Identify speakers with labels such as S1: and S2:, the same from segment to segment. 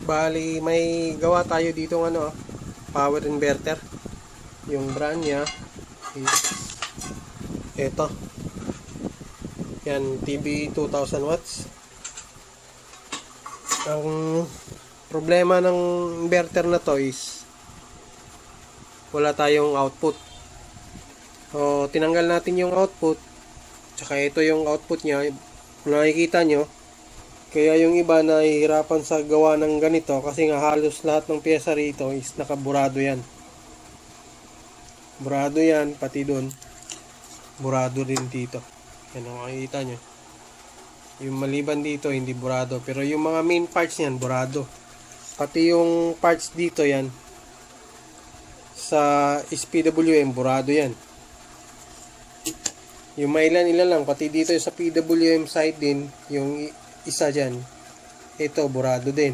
S1: Bali, may gawa tayo dito ng power inverter. Yung brand niya is ito. Yan, TB 2000 watts. Ang problema ng inverter na to is wala tayong output. So, tinanggal natin yung output. Tsaka ito yung output niya. Kung nakikita nyo, kaya yung iba nahihirapan sa gawa ng ganito kasi nga halos lahat ng pyesa rito is nakaburado yan. Burado yan, pati doon. Burado din dito. Yan ang makikita nyo. Yung maliban dito, hindi burado. Pero yung mga main parts niyan, burado. Pati yung parts dito yan, sa SPWM, burado yan. Yung mailan-ilan lang, pati dito sa PWM side din, yung isa dyan, ito, burado din.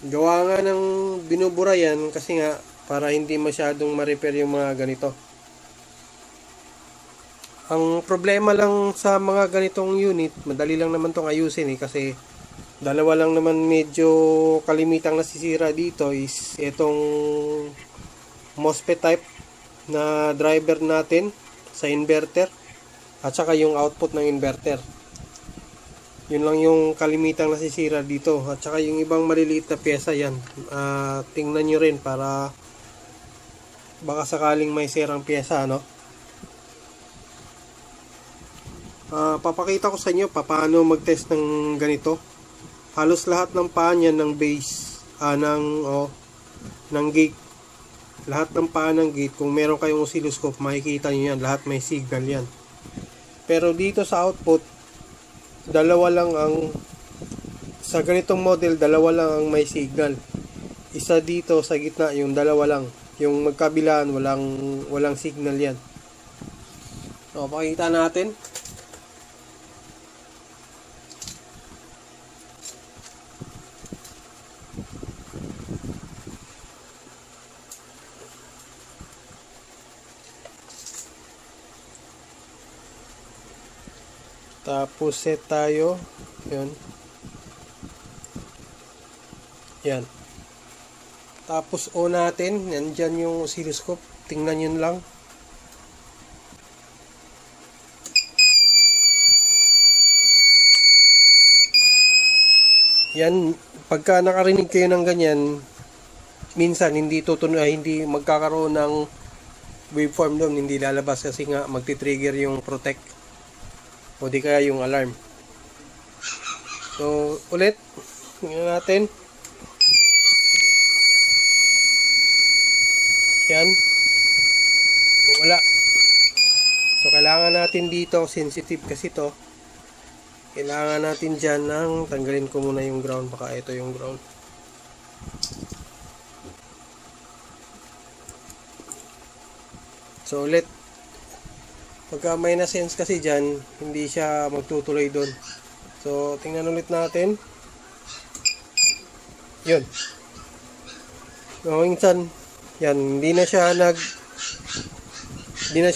S1: Gawa nga ng binubura yan kasi nga, para hindi masyadong ma-repair yung mga ganito. Ang problema lang sa mga ganitong unit, madali lang naman itong ayusin kasi dalawa lang naman medyo kalimitang nasisira dito is itong MOSFET type na driver natin sa inverter at saka yung output ng inverter. Yun lang yung kalimitang nasisira dito at saka yung ibang maliliit na pyesa yan. Tingnan nyo rin para baka sakaling may sirang pyesa, no? Papakita ko sa inyo paano mag-test ng ganito. Halos lahat ng paa niyan ng base ng gate. Lahat ng paa ng gate, kung meron kayong oscilloscope, makikita niyo yan, lahat may signal yan. Pero dito sa output, dalawa lang ang sa ganitong model, dalawa lang ang may signal. Isa dito sa gitna, yung dalawa lang. Yung magkabilaan, walang signal yan. So, pakita natin. Tapos set tayo. Yun. Yan. Tapos on natin. Nandyan yung oscilloscope. Tingnan yun lang. Yan. Pagka nakarinig kayo ng ganyan, minsan hindi hindi magkakaroon ng waveform doon. Hindi lalabas kasi nga magti-trigger yung protect. O di kaya yung alarm. So, ulit. Tingnan natin. Yan. Wala. So, kailangan natin dito, sensitive kasi to. Kailangan natin dyan ng, tanggalin ko muna yung ground. Baka ito yung ground. So, ulit. Pagka may na-sense kasi dyan, hindi siya magtutuloy doon. So, tingnan ulit natin. Yun. So, minsan, yan, hindi na siya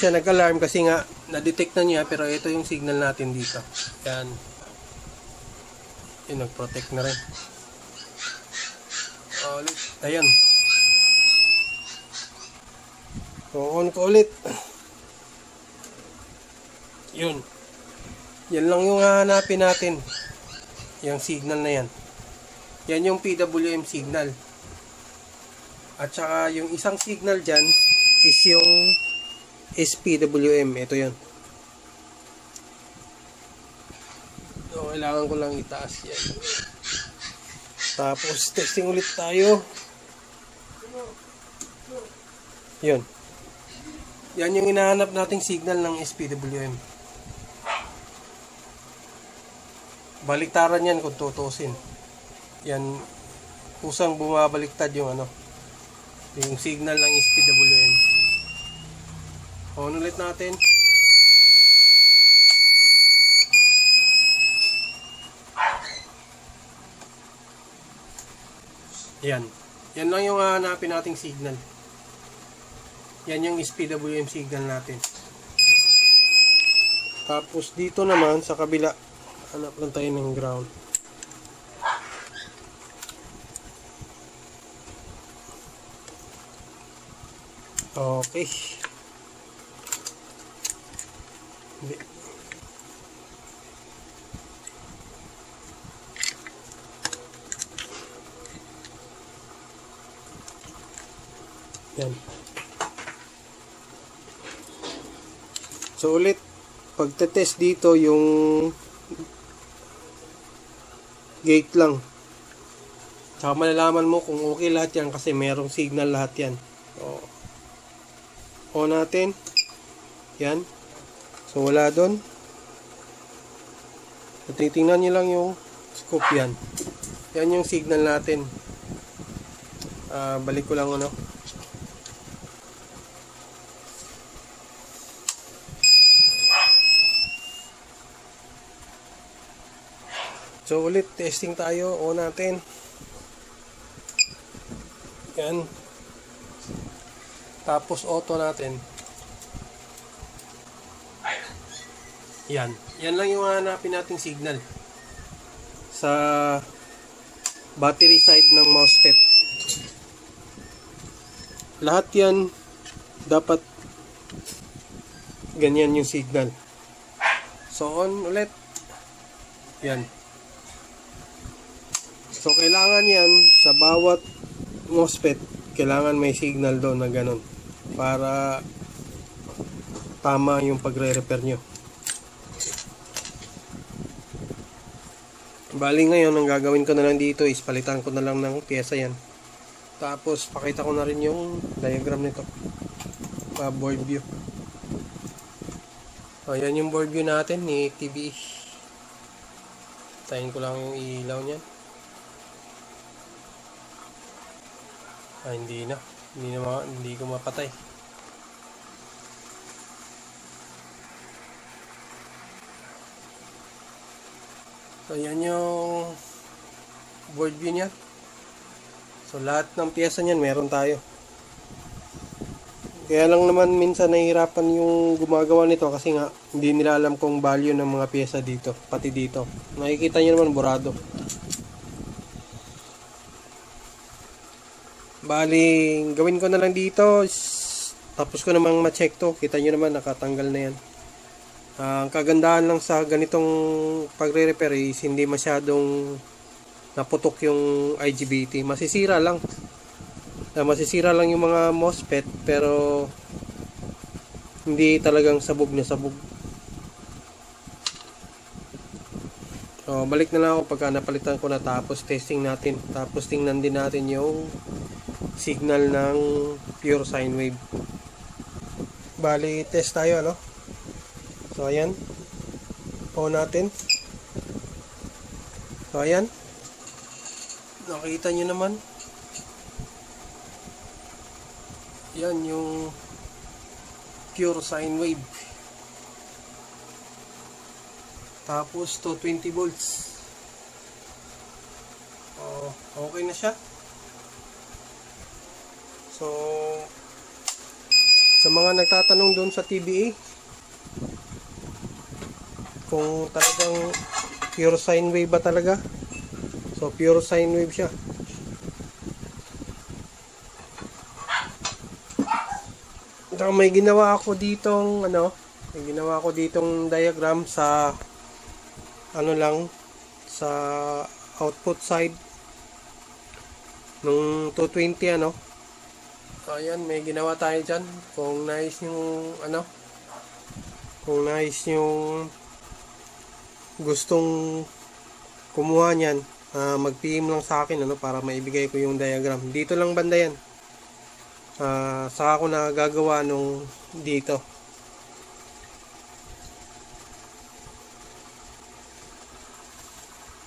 S1: nag-alarm kasi nga, na-detect na niya, pero ito yung signal natin dito. Yan. Yun, nag-protect na rin. Ulit. Ayan. So, on ko ulit. Yun. Yan lang yung hahanapin natin. Yung signal na yan. Yan yung PWM signal. At saka yung isang signal dyan is yung SPWM. Ito yan. So, kailangan ko lang itaas yan. Tapos, testing ulit tayo. Yun. Yan yung hinahanap nating signal ng SPWM. Baliktaran yan kung tutusin. Yan, kusang bumabaliktad yung yung signal ng SPWM. On ulit natin. Yan. Yan lang yung hanapin nating signal. Yan yung SPWM signal natin. Tapos dito naman sa kabila, hanap lang tayo ng ground. Okay. Hindi. Yan. So ulit, pagtetest dito yung gate lang. Tsaka malalaman mo kung okay lahat yan kasi merong signal lahat yan. So, on natin. Yan. So wala doon. So, titingnan nyo lang yung scope yan. Yan yung signal natin. Balik ko lang ano. So ulit, testing tayo. On natin. Yan. Tapos auto natin. Yan. Yan lang yung hanapin nating signal sa battery side ng MOSFET. Lahat yan dapat ganyan yung signal. So on ulit. Yan. So kailangan yan sa bawat MOSFET, kailangan may signal doon na ganun para tama yung pagre-repair nyo. Bali ngayon, ang gagawin ko na lang dito is palitan ko na lang ng pyesa yan. Tapos pakita ko na rin yung diagram nito. Board view. Ayan yung board view natin ni TBE. Tayin ko lang yung ilaw niyan. Hindi na. Hindi ko mapatay. So, yan yung board view niya. So, lahat ng piyesa niyan meron tayo. Kaya lang naman minsan nahihirapan yung gumagawa nito kasi nga hindi nila alam kung value ng mga piyesa dito. Pati dito. Nakikita nyo naman burado. Bali, gawin ko na lang dito. Tapos ko namang ma-check to. Kita nyo naman nakatanggal na yan. Ang kagandahan lang sa ganitong pagre-repair is hindi masyadong naputok yung IGBT. Masisira lang. Masisira lang yung mga MOSFET pero hindi talagang sabog na sabog. So, balik na lang ako pagka napalitan ko na tapos testing natin. Tapos tingnan din natin yung signal ng pure sine wave. Bali, test tayo ano. So, ayan. On natin. So, ayan. Nakita nyo naman. Yan yung pure sine wave. Tapos 220 volts. Okay na siya. So, sa mga nagtatanong doon sa TBE, kung talagang pure sine wave ba talaga? So, pure sine wave siya. May ginawa ako ditong diagram sa lang sa output side nung 220 ano. So ayan, may ginawa tayo diyan. Kung nais yung gustong kumuha niyan, mag-PM lang sa akin para maibigay ko yung diagram. Dito lang banda yan. Saka ako nagagawa nung dito.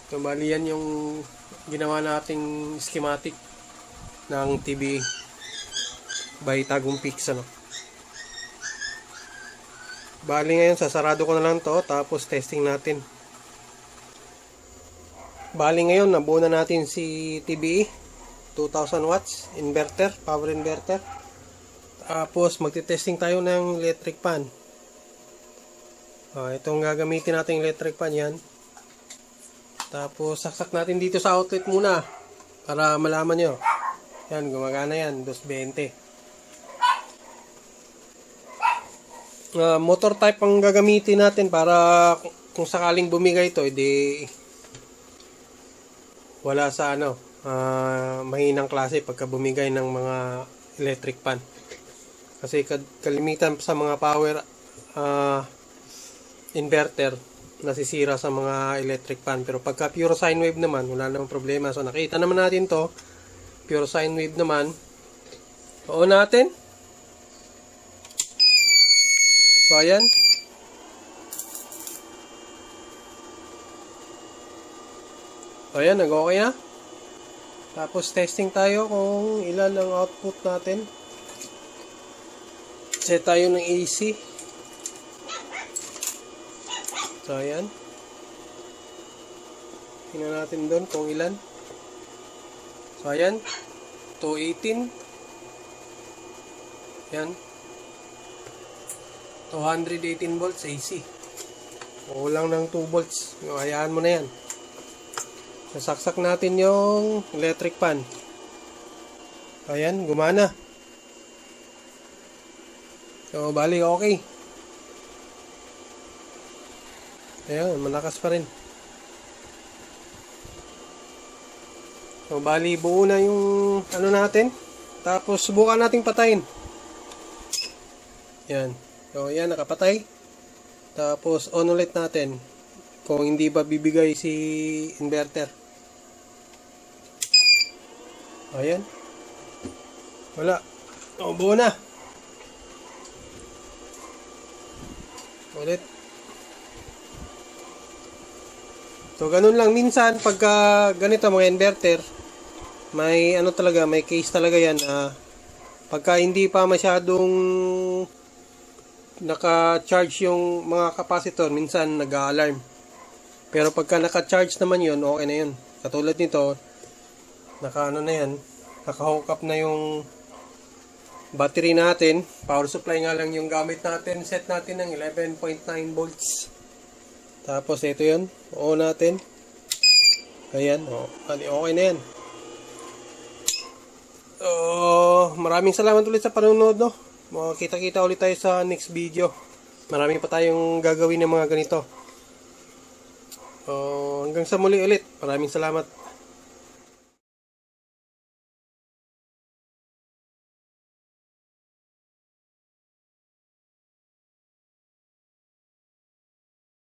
S1: So bali yan yung ginawa nating schematic ng TBE by Tagum Pix Bali ngayon sasarado ko na lang to tapos testing natin. Bali ngayon nabuo na natin si TBE 2000 watts inverter, power inverter. Tapos magte-testing tayo ng electric fan. Itong gagamitin natin electric fan yan. Tapos saksak natin dito sa outlet muna para malaman nyo. Yan, gumagana yan, 220. motor type ang gagamitin natin para kung sakaling bumigay ito, edi wala sa mahinang klase pagka bumigay ng mga electric pan. Kasi kalimitan sa mga power inverter nasisira sa mga electric pan. Pero pagka pure sine wave naman, wala namang problema. So nakita naman natin to, pure sine wave naman. On natin. So ayan. So ayan, nag-okay na. Tapos testing tayo kung ilan ang output natin. Set tayo ng AC. So ayan. Tingnan natin doon kung ilan. So ayan. 218. Ayan. 218 volts AC. Kulang ng 2 volts. Hayaan mo na yan. Sasaksak natin yung electric pan. Ayan, gumana. So, bali, okay. Ayan, malakas pa rin. So, bali, buo na yung natin. Tapos, subukan nating patayin. Ayan. So, ayan, nakapatay. Tapos, on ulit natin. Kung hindi ba bibigay si inverter. Ayan. Wala. O, buo na. Ulit. So, ganun lang. Minsan, pagka ganito mga inverter, may talaga, may case talaga yan. Pagka hindi pa masyadong naka-charge yung mga capacitor, minsan nag-a-alarm. Pero pagka naka-charge naman yun, okay na yun. Katulad nito, na yan, naka-hook up na yung battery natin. Power supply nga lang yung gamit natin. Set natin ng 11.9 volts. Tapos ito yun, on natin. Ayan, okay na yan. Maraming salamat ulit sa panonood, no? Kita-kita ulit tayo sa next video. Marami pa tayong gagawin ng mga ganito. Hanggang sa muli ulit. Maraming salamat.